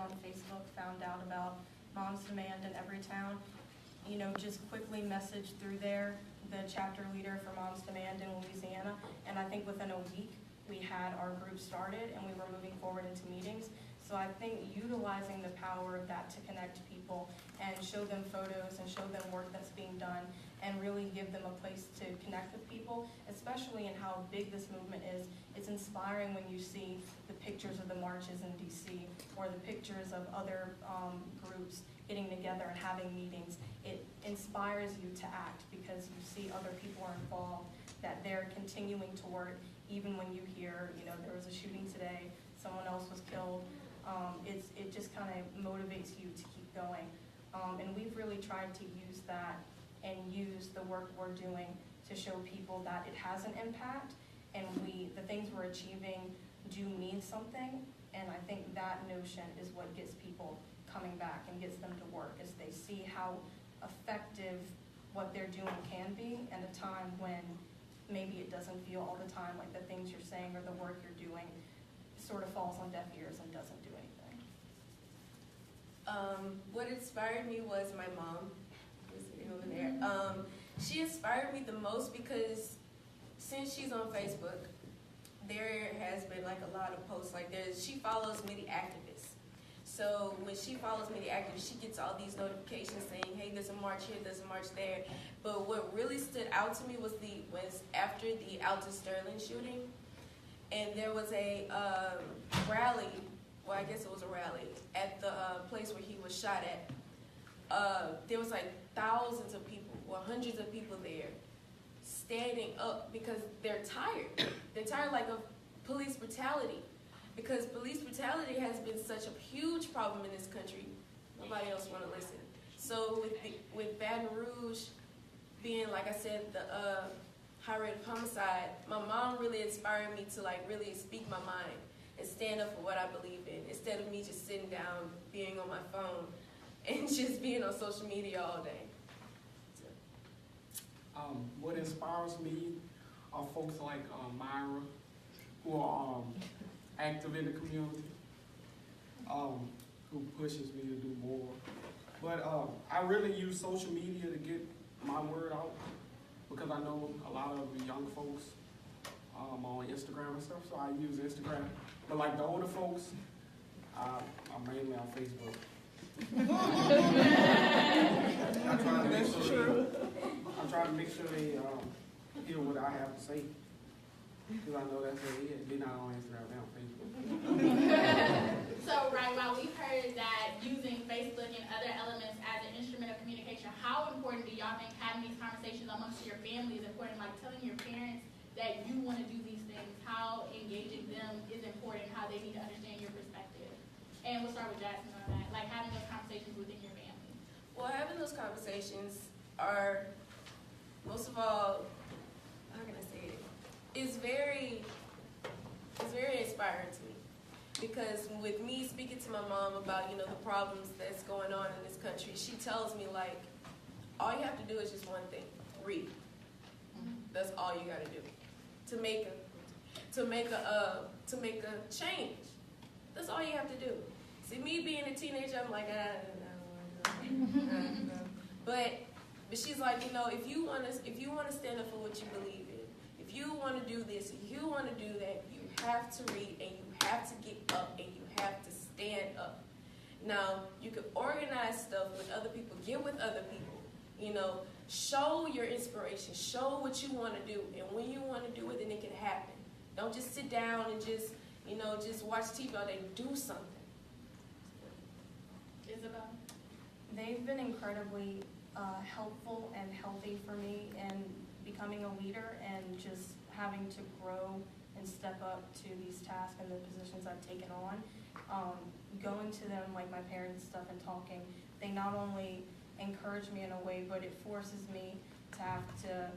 on Facebook found out about Moms Demand in every town, you know, just quickly messaged through there the chapter leader for Moms Demand in Louisiana, and I think within a week we had our group started and we were moving forward into meetings. So I think utilizing the power of that to connect people and show them photos and show them work that's being done and really give them a place to connect with people, especially in how big this movement is. It's inspiring when you see the pictures of the marches in DC or the pictures of other groups getting together and having meetings. It inspires you to act because you see other people are involved, that they're continuing to work even when you hear, you know, there was a shooting today, someone else was killed. It just kind of motivates you to keep going. And we've really tried to use that and use the work we're doing to show people that it has an impact and the things we're achieving do mean something. And I think that notion is what gets people coming back and gets them to work, as they see how effective what they're doing can be in a time when maybe it doesn't feel all the time like the things you're saying or the work you're doing sort of falls on deaf ears and doesn't do anything. What inspired me was my mom, who's sitting over there. She inspired me the most because since she's on Facebook, there has been like a lot of posts like this. She follows many activists. So when she follows many activists, she gets all these notifications saying, hey, there's a march here, there's a march there. But what really stood out to me was after the Alton Sterling shooting, and there was a rally, well, I guess it was a rally, at the place where he was shot at. There was like thousands of people, or hundreds of people there, standing up because they're tired. They're tired like of police brutality. Because police brutality has been such a huge problem in this country. Nobody else want to listen. So with Baton Rouge being, like I said, the high rate of homicide, my mom really inspired me to like really speak my mind and stand up for what I believe in, instead of me just sitting down, being on my phone, and just being on social media all day. What inspires me are folks like Myra, who are active in the community, who pushes me to do more. But I really use social media to get my word out, because I know a lot of the young folks on Instagram and stuff, so I use Instagram. But like the older folks, I'm mainly on Facebook. I try to make sure they hear what I have to say, because I know that's what it is. They're not on Instagram, they're on Facebook. So, right, while we've heard that using Facebook and other elements as an instrument of communication, how important do y'all think having these conversations amongst your family is important? Like telling your parents that you want to do these things, how engaging them is important, how they need to understand your perspective. And we'll start with Jasmine on that, like having those conversations within your family. Well, having those conversations are, most of all, how can I say it? It's very inspiring to me, because with me speaking to my mom about, you know, the problems that's going on in this country, she tells me like, all you have to do is just one thing: read. That's all you got to do to make a change. That's all you have to do. See, me being a teenager, I'm like, I don't know. But she's like, you know, if you want to stand up for what you believe in, if you want to do this, if you want to do that, you have to read and you have to get up and you have to stand up. Now, you can organize stuff with other people, get with other people, you know, show your inspiration, show what you want to do, and when you want to do it, then it can happen. Don't just sit down and just, you know, just watch TV all day. Do something. Isabel? They've been incredibly helpful and healthy for me in becoming a leader and just having to grow and step up to these tasks and the positions I've taken on. Going to them, like my parents and stuff, and talking, they not only encourage me in a way, but it forces me to have to,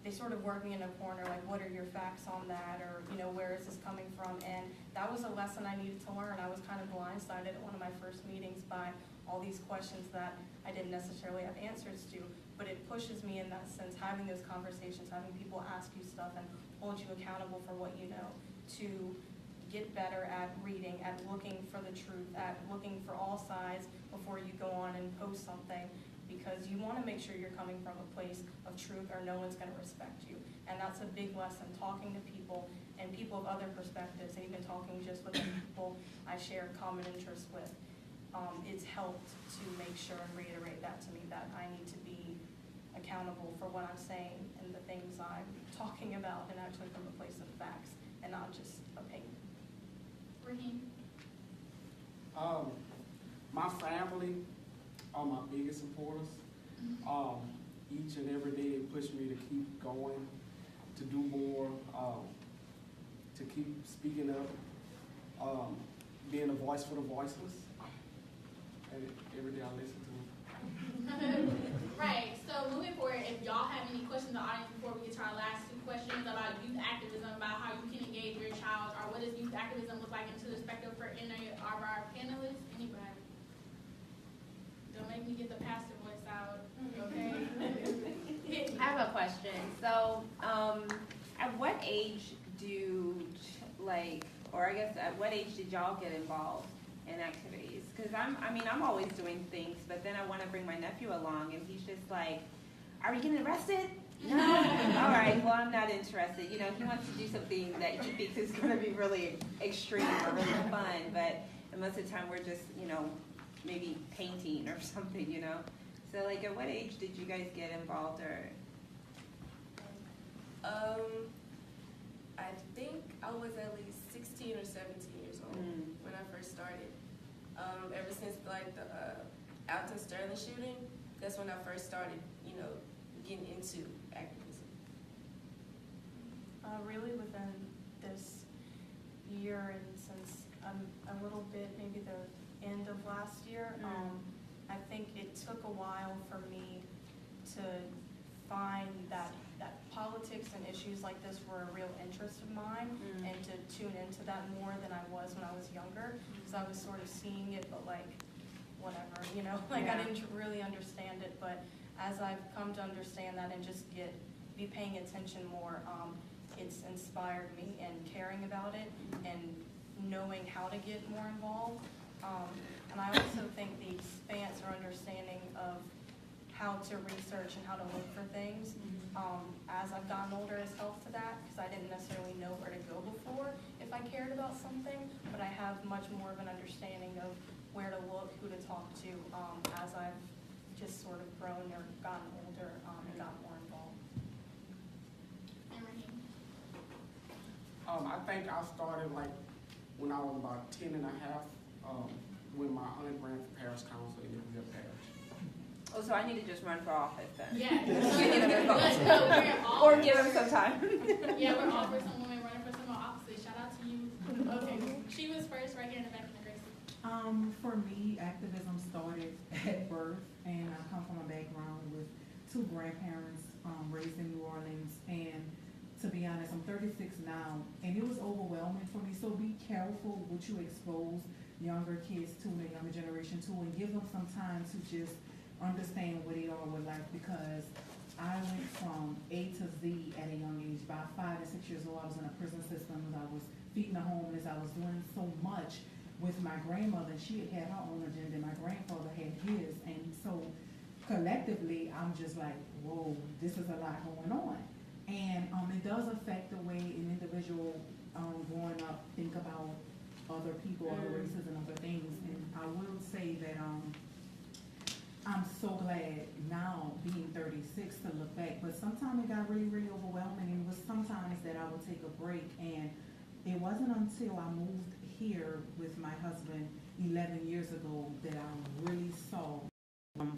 they sort of work me in a corner, like, what are your facts on that, or, you know, where is this coming from? And that was a lesson I needed to learn. I was kind of blindsided at one of my first meetings by all these questions that I didn't necessarily have answers to, but it pushes me in that sense, having those conversations, having people ask you stuff and hold you accountable for what you know, to get better at reading, at looking for the truth, at looking for all sides before you go on and post something, because you want to make sure you're coming from a place of truth or no one's going to respect you. And that's a big lesson, talking to people and people of other perspectives, and even talking just with the people I share common interests with. It's helped to make sure and reiterate that to me, that I need to be accountable for what I'm saying and the things I'm talking about, and actually from a place of facts and not just opinion. Raheem? My family are my biggest supporters. Each and every day it pushed me to keep going, to do more, to keep speaking up, being a voice for the voiceless. And every day I listen to them. Right, so moving forward, if y'all have any questions in the audience before we get to our last two questions about youth activism, about how you can engage your child, or what does youth activism look like into the spectrum for any of our panelists? Anybody? Don't make me get the pastor voice out, okay? I have a question. So, at what age at what age did y'all get involved in activities? Because I'm always doing things, but then I want to bring my nephew along, and he's just like, "Are we getting arrested?" No. All right. Well, I'm not interested. You know, he wants to do something that he thinks is going to be really extreme or really fun, but most of the time we're just, maybe painting or something, So, like, at what age did you guys get involved, or? I think I was at least 16 or 17 years old when I first started. Ever since like the Alton Sterling shooting, that's when I first started, getting into activism. Really within this year, and since a little bit, maybe the end of last year, I think it took a while for me to find that politics and issues like this were a real interest of mine, and to tune into that more than I was when I was younger, because I was sort of seeing it, but like, whatever, I didn't really understand it. But as I've come to understand that and just be paying attention more, it's inspired me in caring about it and knowing how to get more involved. And I also think the expanse or understanding of how to research and how to look for things as I've gotten older has helped to that, because I didn't necessarily know where to go before if I cared about something, but I have much more of an understanding of where to look, who to talk to, as I've just sort of grown or gotten older and gotten more involved. And Raheem? I think I started like when I was about 10 and a half, when my aunt ran for parish council in the parish. Oh, so I need to just run for office then. Yeah. Get him involved. Or give him some time. Yeah, we're all for some women running for some more offices. Shout out to you. Okay, she was first right here in the back of the Gracie. For me, activism started at birth, and I come from a background with two grandparents raised in New Orleans, and to be honest, I'm 36 now, and it was overwhelming for me. So be careful what you expose younger kids to, the younger generation to, and give them some time to just understand what they are with life, because I went from A to Z at a young age. By 5 and 6 years old, I was in a prison system, I was feeding the homeless, I was doing so much with my grandmother. She had her own agenda, my grandfather had his, and so collectively, I'm just like, whoa, this is a lot going on. And it does affect the way an individual growing up think about other people, other races, and other things. And I will say that I'm so glad now, being 36, to look back. But sometimes it got really, really overwhelming, and it was sometimes that I would take a break. And it wasn't until I moved here with my husband 11 years ago that I really saw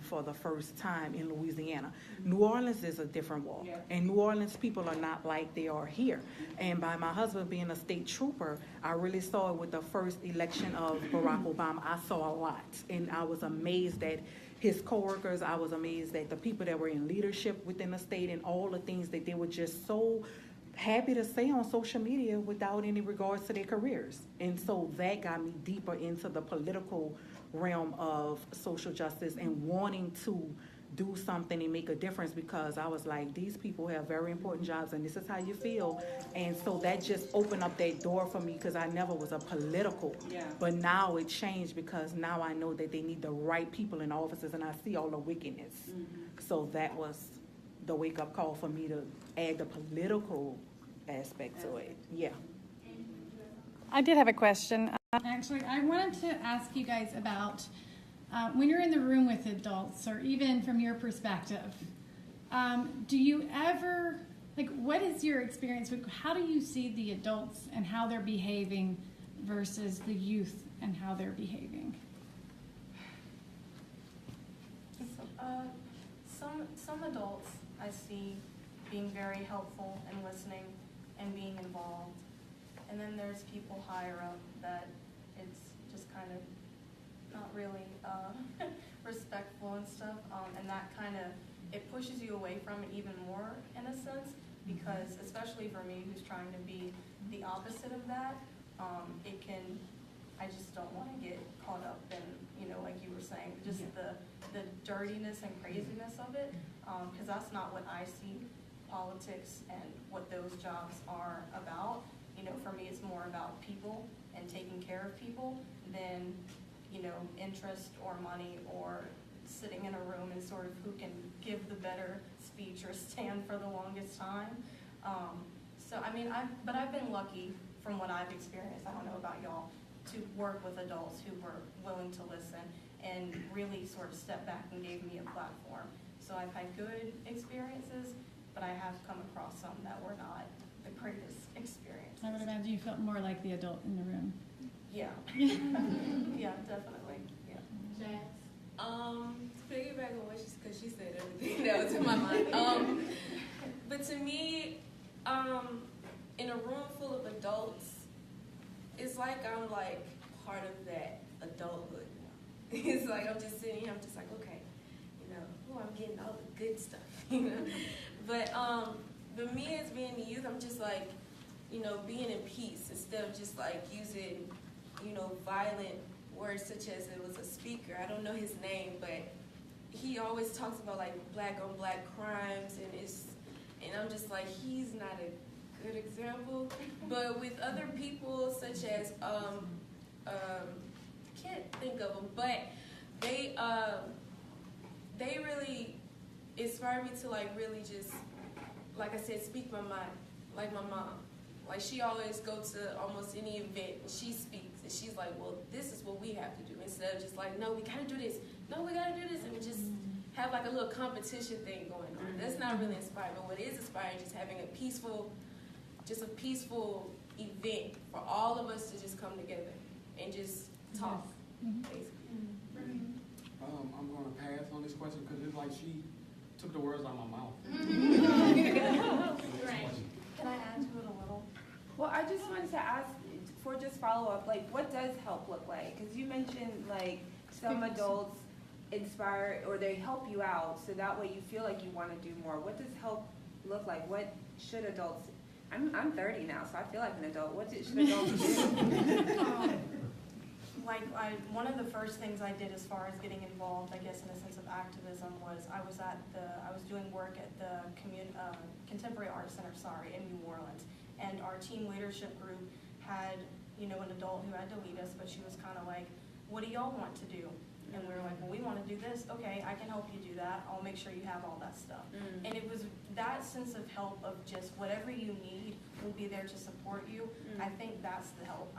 for the first time in Louisiana. New Orleans is a different walk, and New Orleans people are not like they are here. And by my husband being a state trooper, I really saw it with the first election of Barack Obama. I saw a lot, and I was amazed at his coworkers. I was amazed at the people that were in leadership within the state, and all the things that they were just so happy to say on social media without any regards to their careers. And so that got me deeper into the political realm of social justice and wanting to do something and make a difference, because I was like, these people have very important jobs and this is how you feel. And so that just opened up that door for me, because I never was a political. Yeah. But now it changed, because now I know that they need the right people in offices, and I see all the wickedness. So that was the wake-up call for me to add the political aspect to it. Yeah. I did have a question. Actually, I wanted to ask you guys about when you're in the room with adults, or even from your perspective, do you ever, like, what is your experience with, how do you see the adults and how they're behaving versus the youth and how they're behaving? Some adults I see being very helpful and listening and being involved. And then there's people higher up that it's just kind of not really respectful and stuff. And that kind of, it pushes you away from it even more in a sense, because especially for me, who's trying to be the opposite of that, I just don't want to get caught up in, like you were saying, just the dirtiness and craziness of it, because that's not what I see politics and what those jobs are about. For me, it's more about people and taking care of people than, interest or money or sitting in a room and sort of who can give the better speech or stand for the longest time. But I've been lucky from what I've experienced, I don't know about y'all, to work with adults who were willing to listen and really sort of stepped back and gave me a platform. So I've had good experiences, but I have come across some that were not the greatest experiences. I would imagine you felt more like the adult in the room. Yeah. Yeah, definitely. Yeah. Jazz? To piggyback on what because she said everything that was in my mind. But to me, in a room full of adults, it's like I'm like part of that adulthood. It's like I'm just sitting here, I'm just like, okay, I'm getting all the good stuff, But me as being the youth, I'm just like, being in peace instead of just like using, violent words such as, it was a speaker, I don't know his name, but he always talks about like black on black crimes, and I'm just like, he's not a good example. But with other people such as, can't think of them, but they really inspire me to like really just, like I said, speak my mind, like my mom. Like she always go to almost any event and she speaks and she's like, well, this is what we have to do, instead of just like, no, we gotta do this, no, we gotta do this, and we just have like a little competition thing going on. That's not really inspiring, but what is inspiring is just having a peaceful event for all of us to just come together and just talk, basically. I'm going to pass on this question because it's like she took the words out of my mouth. Right. Can I add to it a little? Well, I just wanted to ask, for just follow-up, like, what does help look like? Because you mentioned, like, some adults inspire, or they help you out, so that way you feel like you want to do more. What does help look like? What should adults, I'm 30 now, so I feel like an adult. What should adults do? One of the first things I did as far as getting involved, I guess in a sense of activism, was I was doing work at the Contemporary Art Center, in New Orleans, and our team leadership group had, an adult who had to lead us, but she was kind of like, what do y'all want to do? And we were like, well, we want to do this. Okay, I can help you do that. I'll make sure you have all that stuff. And it was that sense of help of just whatever you need, we'll be there to support you. I think that's the help.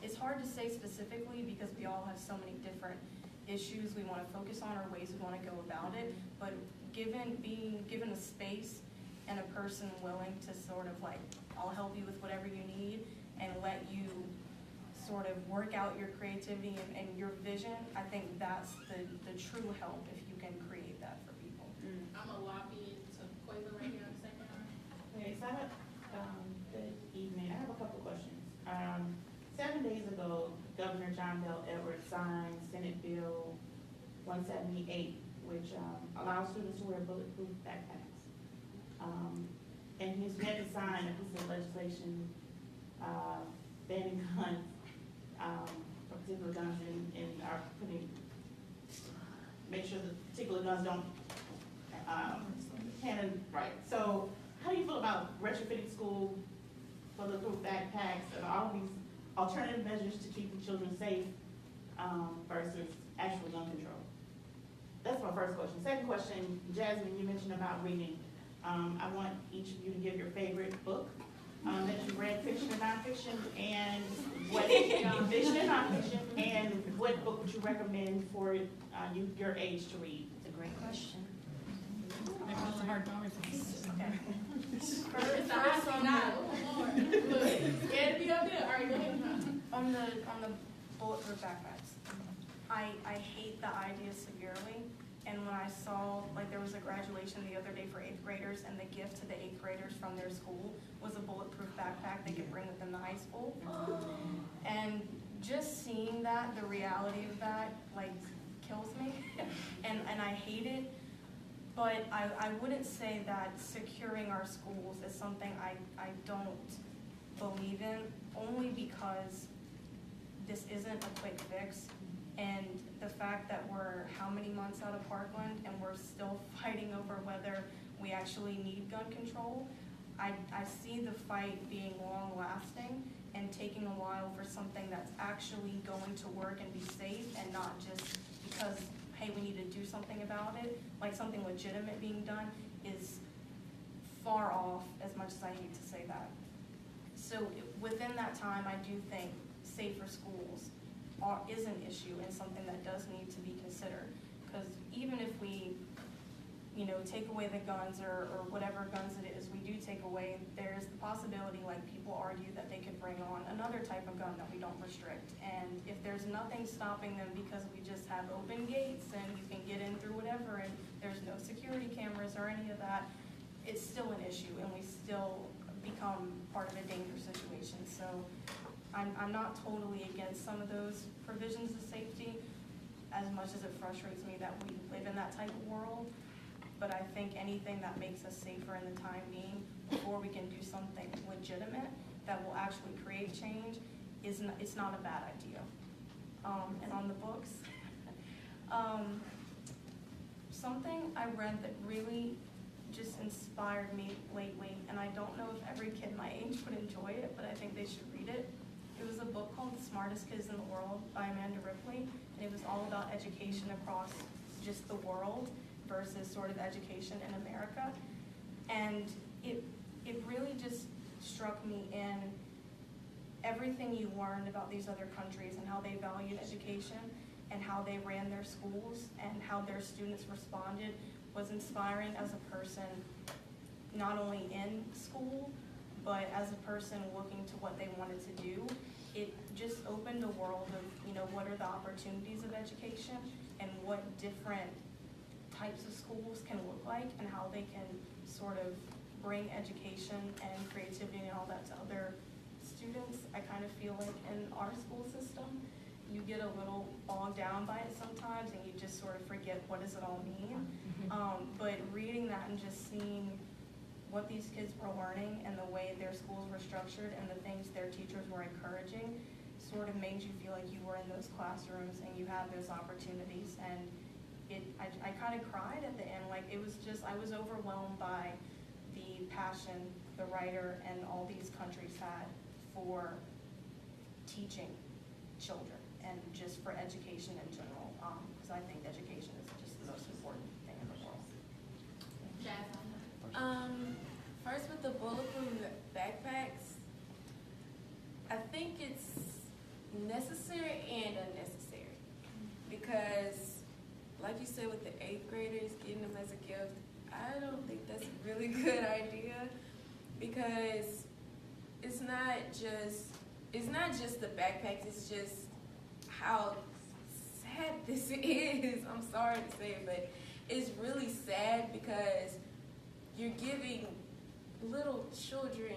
It's hard to say specifically because we all have so many different issues we want to focus on or ways we want to go about it. But being given a space and a person willing to sort of like, I'll help you with whatever you need and let you sort of work out your creativity and your vision, I think that's the true help if you can create that for people. I'm a lobby to Quaver right here in the second row. Okay, so good evening. I have a couple questions. 7 days ago, Governor John Bel Edwards signed Senate Bill 178, which allows students to wear bulletproof backpacks. And he's meant to sign a piece of legislation banning guns, particular guns, and are make sure that particular guns don't Right. So how do you feel about retrofitting school, bulletproof backpacks, and all these alternative measures to keep the children safe versus actual gun control? That's my first question. Second question, Jasmine, you mentioned about reading. I want each of you to give your favorite book that you read, fiction or nonfiction, and what fiction and nonfiction, and what book would you recommend for your age to read? It's a great question. That's a hard one. First on that. Look, scared to be up there. All right, go ahead. On the bulletproof backpacks, I hate the idea severely. And when I saw, like, there was a graduation the other day for 8th graders, and the gift to the 8th graders from their school was a bulletproof backpack they could bring with them to high school. And just seeing that, the reality of that, like, kills me. and I hate it. But I wouldn't say that securing our schools is something I don't believe in, only because this isn't a quick fix. And the fact that we're how many months out of Parkland and we're still fighting over whether we actually need gun control, I see the fight being long lasting and taking a while for something that's actually going to work and be safe, and not just because, hey, we need to do something about it. Like, something legitimate being done is far off, as much as I hate to say that. So within that time, I do think safer schools is an issue and something that does need to be considered. Because even if we, take away the guns or whatever guns it is we do take away, there's the possibility, like people argue, that they could bring on another type of gun that we don't restrict. And if there's nothing stopping them because we just have open gates and you can get in through whatever and there's no security cameras or any of that, it's still an issue and we still become part of a dangerous situation. So I'm not totally against some of those provisions of safety, as much as it frustrates me that we live in that type of world. But I think anything that makes us safer in the time being, before we can do something legitimate that will actually create change, it's not a bad idea. And on the books, something I read that really just inspired me lately, and I don't know if every kid my age would enjoy it, but I think they should read it. It was a book called The Smartest Kids in the World by Amanda Ripley, and it was all about education across just the world versus sort of education in America. And it really just struck me in everything you learned about these other countries and how they valued education and how they ran their schools and how their students responded was inspiring as a person, not only in school, but as a person looking to what they wanted to do. It just opened a world of, what are the opportunities of education and what different types of schools can look like and how they can sort of bring education and creativity and all that to other students. I kind of feel like in our school system, you get a little bogged down by it sometimes and you just sort of forget what does it all mean. But reading that and just seeing what these kids were learning and the way their schools were structured and the things their teachers were encouraging sort of made you feel like you were in those classrooms and you had those opportunities. And I kind of cried at the end. Like, it was just, I was overwhelmed by the passion the writer and all these countries had for teaching children and just for education in general, because I think education is just the most important thing in the world. First with the bulletproof backpacks, I think it's necessary and unnecessary because, like you said, with the 8th graders, getting them as a gift, I don't think that's a really good idea because it's not just the backpacks, it's just how sad this is. I'm sorry to say it, but it's really sad because you're giving little children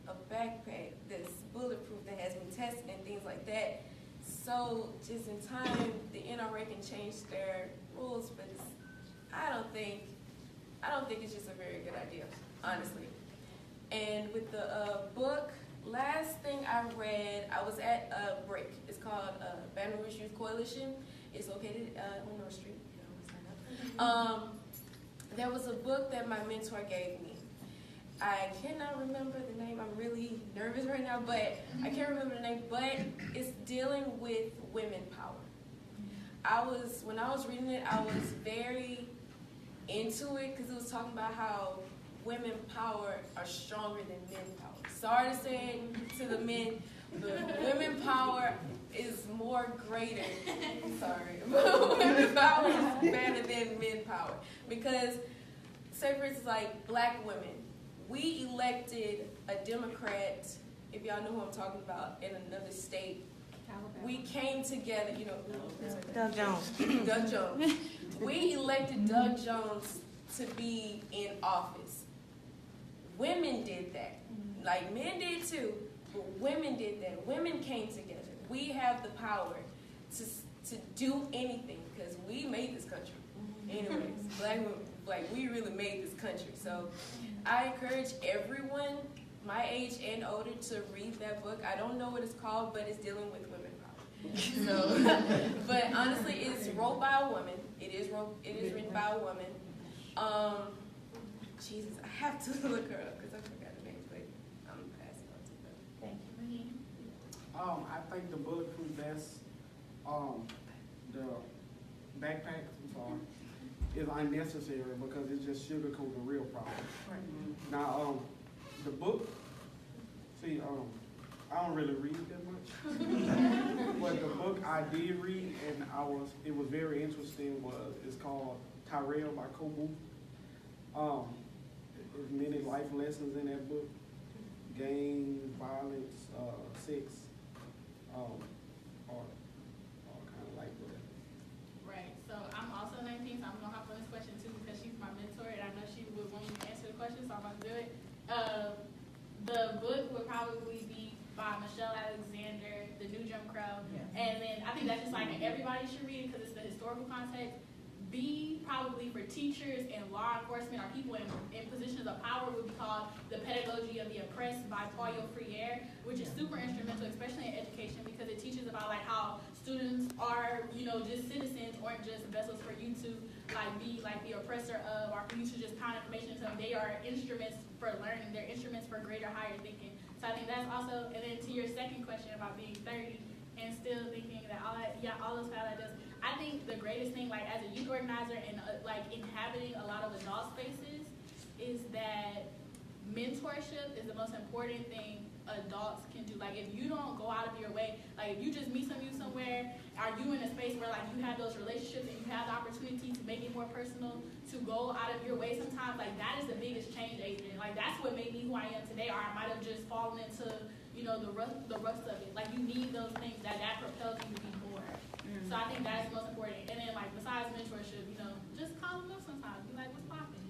a backpack that's bulletproof, that has been tested and things like that. So just in time, the NRA can change their rules, but I don't think it's just a very good idea, honestly. And with the book, last thing I read, I was at a break. It's called Baton Rouge Youth Coalition. It's located on North Street. there was a book that my mentor gave me. I cannot remember the name. I'm really nervous right now, but I can't remember the name. But it's dealing with women power. When I was reading it, I was very into it because it was talking about how women power are stronger than men power. Sorry to say it to the men, but women power is more greater. Sorry, but women power is better than men power. Because, say for instance, like black women, we elected a Democrat, if y'all know who I'm talking about, in another state. We came together, you know. Doug Jones. Doug Jones. We elected Doug Jones to be in office. Women did that. Like men did too, but women did that. Women came together. We have the power to do anything because we made this country. Anyways, black women, like we really made this country. So I encourage everyone, my age and older, to read that book. I don't know what it's called, but it's dealing with women power. So, but honestly, it's wrote by a woman. It is written by a woman. Jesus, I have to look her up because I forgot her name, but I'm passing on to her. Thank you. I think the bulletproof vest, the backpack, is unnecessary because it's just sugarcoat the real problem. Right. Now, the book, see, I don't really read that much, but the book I did read and it was very interesting. It's called Tyrell by Kobu. There's many life lessons in that book: gangs, violence, sex, all kind of like that. Right. So I'm also 19, so I'm gonna hop on this question too because she's my mentor and I know she would want me to answer the question, so I'm gonna do it. The book would probably be by Michelle Alexander, The New Jim Crow, and then I think that's just like everybody should read it because it's the historical context. B, probably for teachers and law enforcement or people in positions of power, would be called The Pedagogy of the Oppressed by Paulo Freire, which is super instrumental, especially in education, because it teaches about like how students are, just citizens, aren't just vessels for you to be the oppressor of, or for you to just pound information to them. They are instruments for learning. They're instruments for greater, higher thinking. So I think that's also, and then to your second question about being 30 and still thinking that all those valid does. I think the greatest thing, as a youth organizer and inhabiting a lot of adult spaces, is that mentorship is the most important thing adults can do. If you don't go out of your way, if you just meet you somewhere, are you in a space where you have those relationships and you have the opportunity to make it more personal, to go out of your way sometimes, that is the biggest change agent. That's what made me who I am today, or I might have just fallen into, the rust of it. You need those things that propels you to be more. So I think that's the most important. And then besides mentorship, just call them up sometimes. Be like, what's poppin'?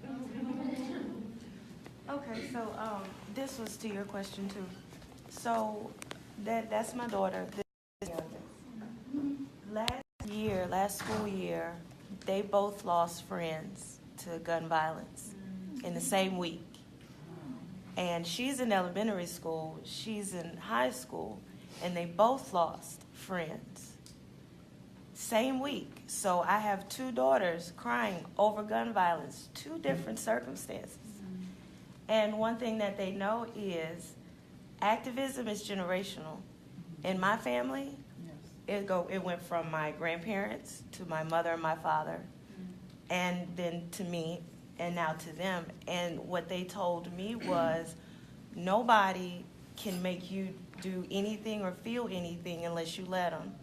Okay, so this was to your question too. So that's my daughter. Last school year, they both lost friends to gun violence in the same week. And she's in elementary school, she's in high school, and they both lost friends. Same week. So I have two daughters crying over gun violence, two different circumstances. And one thing that they know is activism is generational. In my family, it went from my grandparents to my mother and my father, and then to me, and now to them. And what they told me was, nobody can make you do anything or feel anything unless you let them.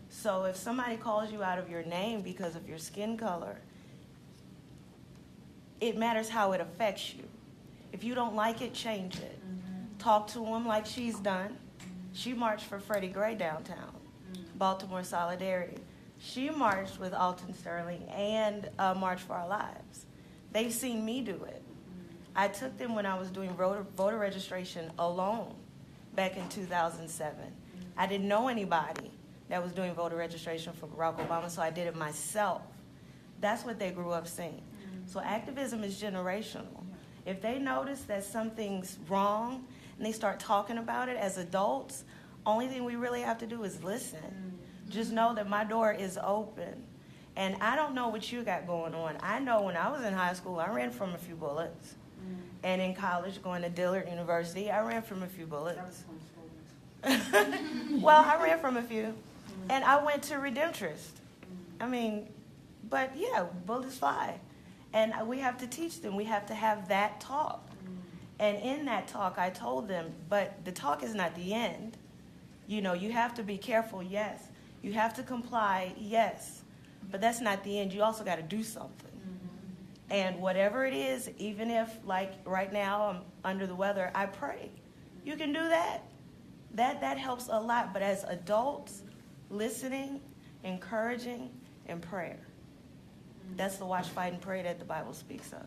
So if somebody calls you out of your name because of your skin color, it matters how it affects you. If you don't like it, change it. Talk to them like she's done. She marched for Freddie Gray downtown, Baltimore Solidarity. She marched with Alton Sterling and March for Our Lives. They've seen me do it. I took them when I was doing voter registration alone back in 2007. I didn't know anybody that was doing voter registration for Barack Obama, so I did it myself. That's what they grew up seeing. So activism is generational. If they notice that something's wrong and they start talking about it as adults, only thing we really have to do is listen. Just know that my door is open. And I don't know what you got going on. I know when I was in high school, I ran from a few bullets. And in college, going to Dillard University, I ran from a few bullets. Well, I ran from a few. And I went to Redemptorist. I mean, but yeah, bullets fly. And we have to teach them. We have to have that talk. And in that talk, I told them, but the talk is not the end. You know, you have to be careful, yes. You have to comply, yes. But that's not the end. You also got to do something. And whatever it is, even if, like right now, I'm under the weather, I pray. You can do that. That helps a lot. But as adults, listening, encouraging, and prayer. That's the watch, fight, and pray that the Bible speaks of.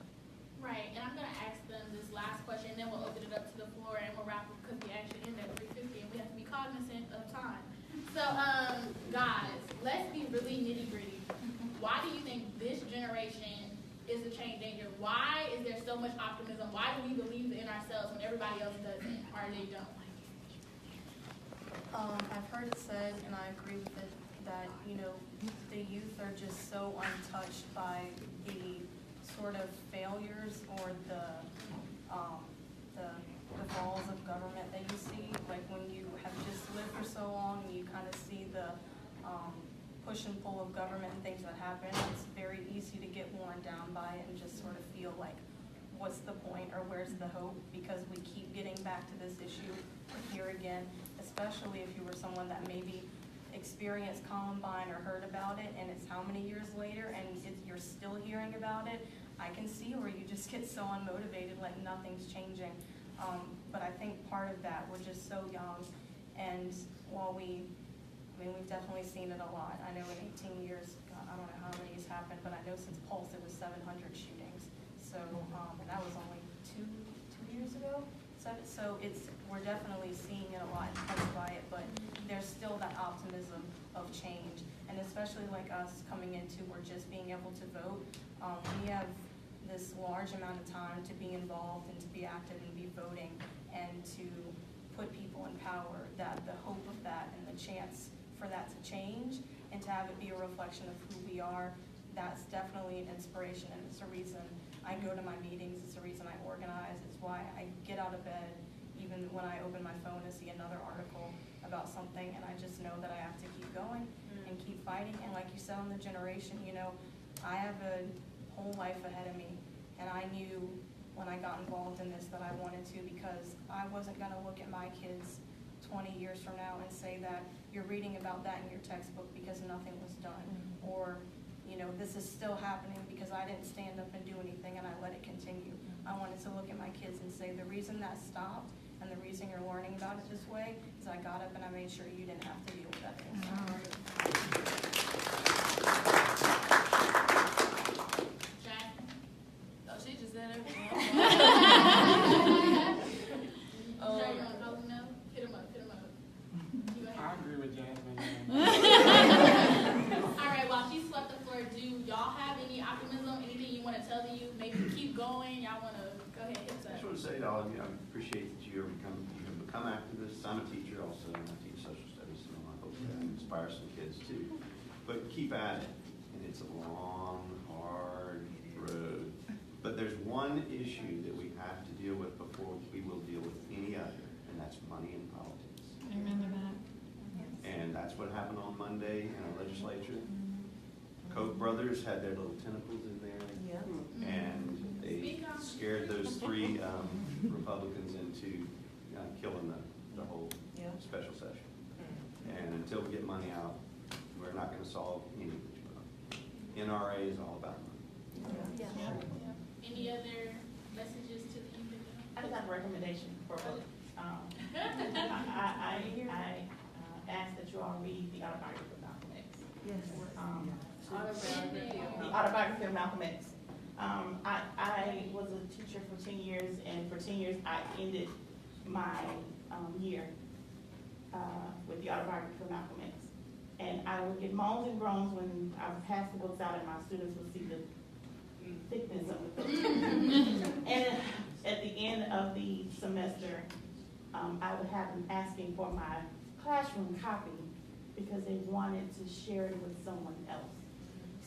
Right, and I'm going to ask them this last question, and then we'll open it up to the floor, and we'll wrap up because we actually end at 3:50, and we have to be cognizant of time. So, guys, let's be really nitty-gritty. Why do you think this generation is a change agent? Why is there so much optimism? Why do we believe in ourselves when everybody else doesn't, or they don't? I've heard it said, and I agree with it, that, you know, the youth are just so untouched by the sort of failures or the falls of government that you see. Like when you have just lived for so long and you kind of see the push and pull of government and things that happen, it's very easy to get worn down by it and just sort of feel like, what's the point or where's the hope? Because we keep getting back to this issue here again, especially if you were someone that maybe experienced Columbine or heard about it, and it's how many years later and you're still hearing about it. I can see where you just get so unmotivated, like nothing's changing. But I think part of that, we're just so young, and while we've definitely seen it a lot. I know in 18 years, God, I don't know how many has happened, but I know since Pulse it was 700 shootings. So, and that was only two years ago. So we're definitely seeing it a lot and touched by it, but there's still that optimism of change. And especially like us coming into, we're just being able to vote. We have this large amount of time to be involved and to be active and be voting and to put people in power, that the hope of that and the chance for that to change and to have it be a reflection of who we are, that's definitely an inspiration, and it's a reason I go to my meetings, it's a reason I organize, it's why I get out of bed even when I open my phone and see another article about something, and I just know that I have to keep going and keep fighting. And like you said on the generation, you know, I have a whole life ahead of me, and I knew when I got involved in this that I wanted to, because I wasn't going to look at my kids 20 years from now and say that you're reading about that in your textbook because nothing was done, or you know, this is still happening because I didn't stand up and do anything and I let it continue. I wanted to look at my kids and say the reason that stopped and the reason you're learning about it this way is I got up and I made sure you didn't have to deal with that anymore. Oh, she just said everything. Hit him up. I agree with Jasmine. All right, while she swept the floor, do y'all have any optimism, anything you want to tell the youth? Maybe keep going. Y'all want to go ahead and hit I that. just want to say to all of you, I appreciate that you have become activists. I'm a teacher also, and I teach social studies, so I hope that inspires some kids too. But keep at it, and it's a long, hard road. But there's one issue that we have to deal with before we will deal with any other, and that's money in politics. Amen to that. And that's what happened on Monday in our legislature. Koch brothers had their little tentacles in there, and they scared those three Republicans into killing the whole special session. And until we get money out, we're not going to solve any of these problems. NRA is all about money. Any other messages to the youth? I just have a recommendation for both. I ask that you all read the autobiography of Malcolm X. Yes. The autobiography of Malcolm X. I was a teacher for 10 years, and for 10 years I ended my year with the autobiography of Malcolm X. And I would get moans and groans when I would pass the books out and my students would see the thickness of the book. And at the end of the semester, I would have them asking for my classroom copy because they wanted to share it with someone else.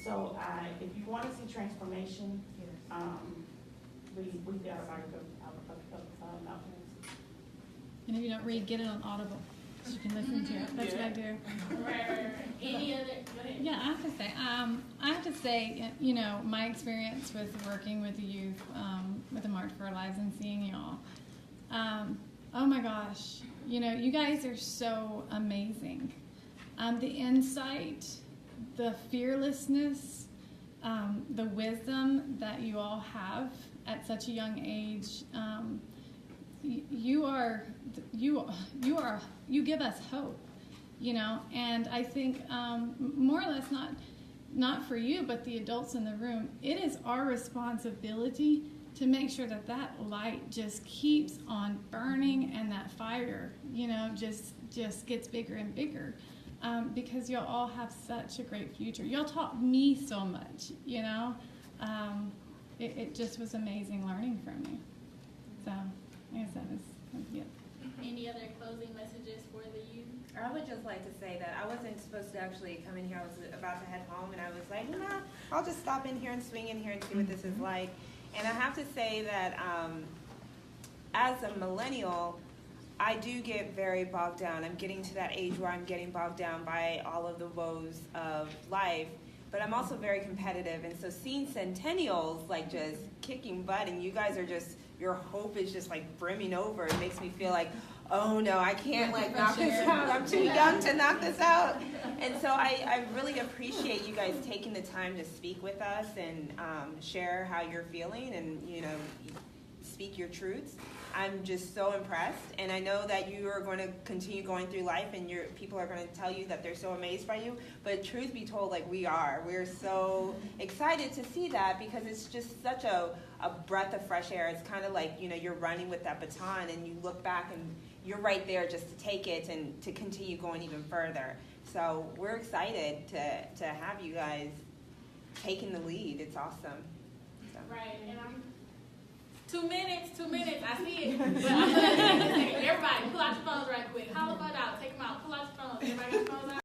So if you want to see transformation, we got about And if you don't read, get it on Audible. So you can listen to it. That's what I do. Right. Any other? Go ahead. Yeah, I have to say, you know, my experience with working with the youth, with the March for Our Lives and seeing y'all, oh my gosh, you know, you guys are so amazing. The insight, the fearlessness, the wisdom that you all have at such a young age, you give us hope, you know, and I think more or less not for you, but the adults in the room, it is our responsibility to make sure that that light just keeps on burning and that fire, you know, just gets bigger and bigger, because y'all all have such a great future. Y'all taught me so much, you know. It just was amazing learning from you. So I guess that was it. Any other closing messages for the youth? I would just like to say that I wasn't supposed to actually come in here. I was about to head home, and I was like, nah, I'll just stop in here and swing in here and see what this is like. And I have to say that as a millennial, I do get very bogged down. I'm getting to that age where I'm getting bogged down by all of the woes of life. But I'm also very competitive, and so seeing centennials like just kicking butt, and you guys are just, your hope is just like brimming over. It makes me feel like, oh no, I can't like knock this out. I'm too young to knock this out. And so I really appreciate you guys taking the time to speak with us and share how you're feeling and, you know, speak your truths. I'm just so impressed, and I know that you are going to continue going through life, and people are going to tell you that they're so amazed by you, but truth be told, like we're so excited to see that, because it's just such a breath of fresh air. It's kind of like, you know, you're running with that baton, and you look back, and you're right there just to take it and to continue going even further. So we're excited to have you guys taking the lead. It's awesome. So. Right, and I'm 2 minutes, I see it. But I'm gonna everybody pull out your